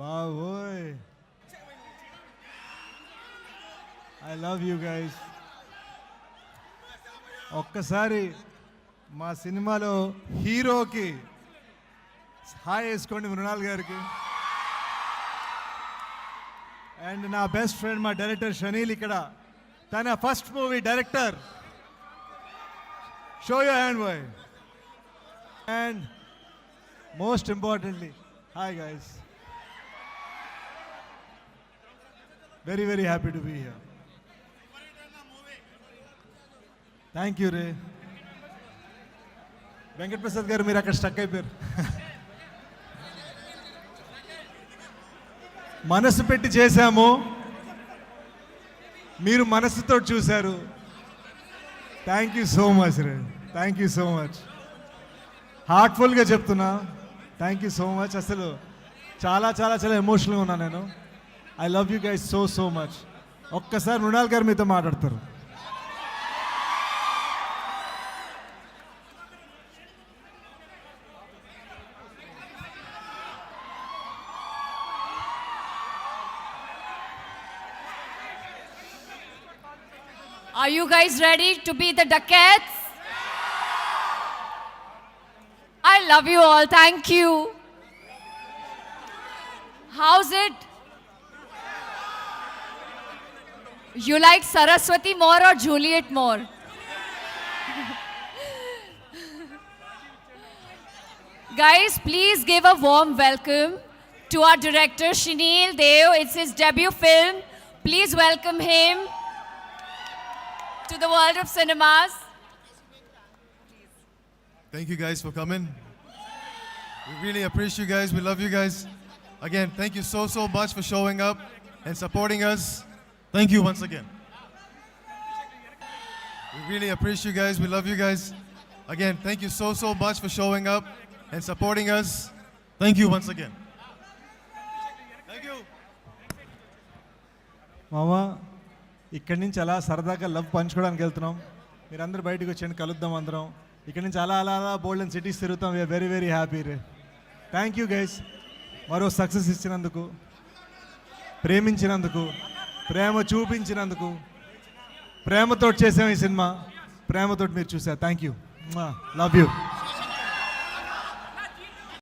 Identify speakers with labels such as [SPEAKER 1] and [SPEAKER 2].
[SPEAKER 1] బావోయ్, I love you guys. ఒక్కసారి మా సినిమాలో హీరోకి హాయ్ వేసుకోండి మృణాల్ గారికి. అండ్ నా బెస్ట్ ఫ్రెండ్ మా డైరెక్టర్ షనీల్ ఇక్కడ, తన first movie director. Show your hand boy. And most importantly hi guys, very very happy to be here. Thank you Ray. Venkat Prasad గారు మీరు అక్కడ స్టక్ అయిపోయారు. మనసు పెట్టి చేశాము, మీరు మనసుతో చూశారు. Thank you so much Ray, thank you so much. హార్ట్ఫుల్గా చెప్తున్నా, థ్యాంక్ యూ సో మచ్. అసలు చాలా చాలా చాలా ఎమోషనల్గా ఉన్నా నేను. I love you guys so so much. ఒక్కసారి మృణాల్ గారు మీతో మాట్లాడతారు.
[SPEAKER 2] Are you guys ready to be the Duckettes? I love you all. Thank you. How's it? You like Saraswati more or Juliet more? Guys, please give a warm welcome to our director Shinil Dev. It's his debut film. Please welcome him to the world of cinemas.
[SPEAKER 3] Thank you guys for coming. We really appreciate you guys. We love you guys. Again, thank you so so much for showing up and supporting us. Thank you once again. We really appreciate you guys. We love you guys. Again, thank you so so much for showing up and supporting us. Thank you once again. Thank you.
[SPEAKER 1] మామా, ఇక్కడి నుంచి అలా సరదాగా love పంచుకోవడానికి వెళ్తున్నాం. మీరందరూ బయటకు వచ్చేయండి, కలుద్దాం అందరం. ఇక్కడి నుంచి అలా అలా అలా బోల్డ్ అండ్ సిటీస్ తిరుగుతాం. వీఆర్ వెరీ వెరీ హ్యాపీ రే. థ్యాంక్ యూ గైస్, మరో సక్సెస్ ఇచ్చినందుకు, ప్రేమించినందుకు, ప్రేమ చూపించినందుకు. ప్రేమతో చేసాం ఈ సినిమా, ప్రేమతో మీరు చూసారు. Thank you, love you.